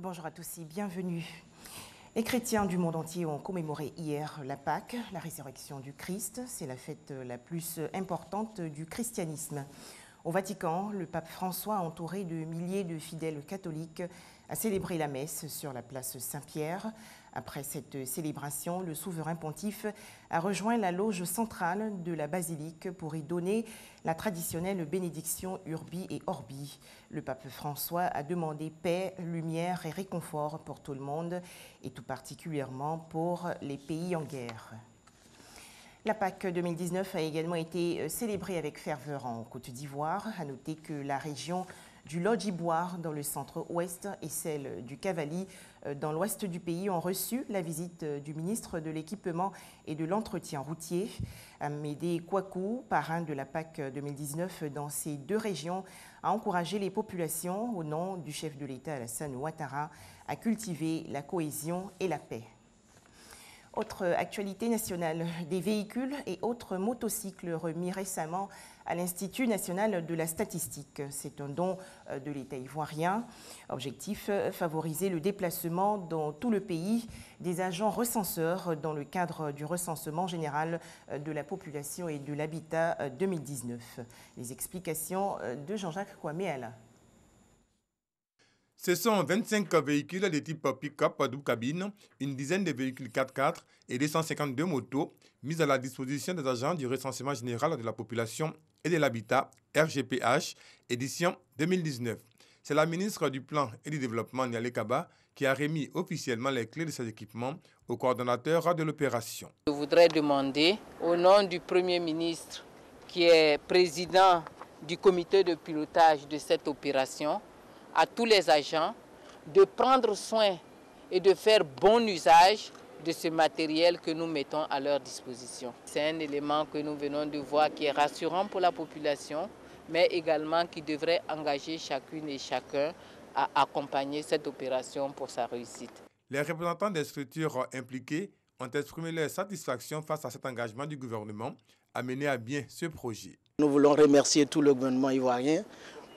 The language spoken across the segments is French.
Bonjour à tous et bienvenue. Les chrétiens du monde entier ont commémoré hier la Pâque, la résurrection du Christ. C'est la fête la plus importante du christianisme. Au Vatican, le pape François, entouré de milliers de fidèles catholiques, a célébré la messe sur la place Saint-Pierre. Après cette célébration, le souverain pontife a rejoint la loge centrale de la basilique pour y donner la traditionnelle bénédiction Urbi et Orbi. Le pape François a demandé paix, lumière et réconfort pour tout le monde et tout particulièrement pour les pays en guerre. La Pâque 2019 a également été célébrée avec ferveur en Côte d'Ivoire. À noter que la région du Lodjiboire dans le centre-ouest et celle du Cavali dans l'ouest du pays ont reçu la visite du ministre de l'Équipement et de l'Entretien routier. Amédée Kouakou, parrain de la Pâque 2019 dans ces deux régions, a encouragé les populations, au nom du chef de l'État Alassane Ouattara, à cultiver la cohésion et la paix. Autre actualité nationale, des véhicules et autres motocycles remis récemment à l'Institut national de la statistique. C'est un don de l'État ivoirien. Objectif, favoriser le déplacement dans tout le pays des agents recenseurs dans le cadre du recensement général de la population et de l'habitat 2019. Les explications de Jean-Jacques Kouaméala. Ce sont 25 véhicules de type pick-up double cabine, une dizaine de véhicules 4x4 et 252 motos mis à la disposition des agents du recensement général de la population et de l'habitat, RGPH, édition 2019. C'est la ministre du Plan et du Développement, Nialé Kaba, qui a remis officiellement les clés de ces équipements au coordonnateur de l'opération. Je voudrais demander, au nom du Premier ministre, qui est président du comité de pilotage de cette opération, à tous les agents de prendre soin et de faire bon usage de ce matériel que nous mettons à leur disposition. C'est un élément que nous venons de voir qui est rassurant pour la population, mais également qui devrait engager chacune et chacun à accompagner cette opération pour sa réussite. Les représentants des structures impliquées ont exprimé leur satisfaction face à cet engagement du gouvernement à mener à bien ce projet. Nous voulons remercier tout le gouvernement ivoirien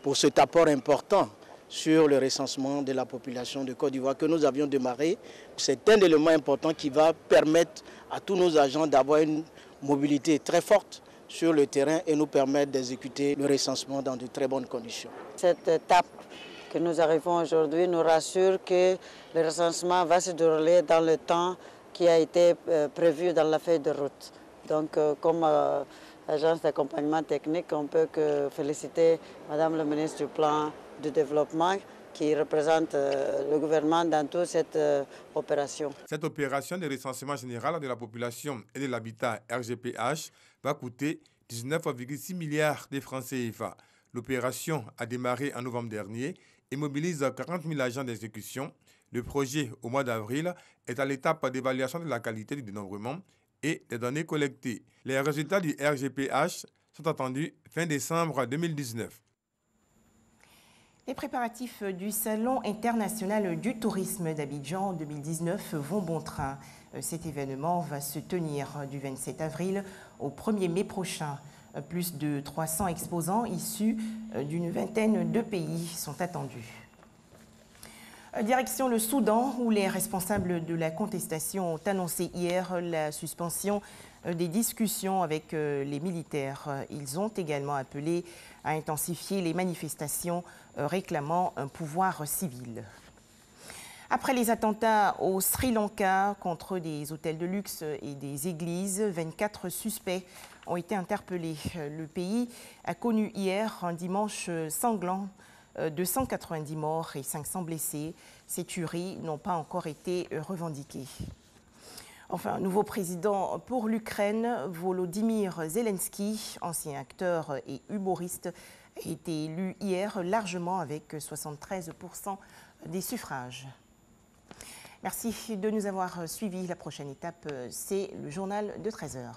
pour cet apport important sur le recensement de la population de Côte d'Ivoire que nous avions démarré. C'est un élément important qui va permettre à tous nos agents d'avoir une mobilité très forte sur le terrain et nous permettre d'exécuter le recensement dans de très bonnes conditions. Cette étape que nous arrivons aujourd'hui nous rassure que le recensement va se dérouler dans le temps qui a été prévu dans la feuille de route. Donc, comme agence d'accompagnement technique, on peut que féliciter Madame le ministre du Plan de développement qui représente le gouvernement dans toute cette opération. Cette opération de recensement général de la population et de l'habitat RGPH va coûter 19,6 milliards de francs CFA. L'opération a démarré en novembre dernier et mobilise 40 000 agents d'exécution. Le projet, au mois d'avril, est à l'étape d'évaluation de la qualité du dénombrement et des données collectées. Les résultats du RGPH sont attendus fin décembre 2019. Les préparatifs du Salon international du tourisme d'Abidjan 2019 vont bon train. Cet événement va se tenir du 27 avril au 1er mai prochain. Plus de 300 exposants issus d'une vingtaine de pays sont attendus. Direction le Soudan, où les responsables de la contestation ont annoncé hier la suspension des discussions avec les militaires. Ils ont également appelé à intensifier les manifestations réclamant un pouvoir civil. Après les attentats au Sri Lanka contre des hôtels de luxe et des églises, 24 suspects ont été interpellés. Le pays a connu hier un dimanche sanglant de 190 morts et 500 blessés. Ces tueries n'ont pas encore été revendiquées. Enfin, un nouveau président pour l'Ukraine, Volodymyr Zelensky, ancien acteur et humoriste, a été élu hier largement avec 73% des suffrages. Merci de nous avoir suivis. La prochaine étape, c'est le journal de 13h.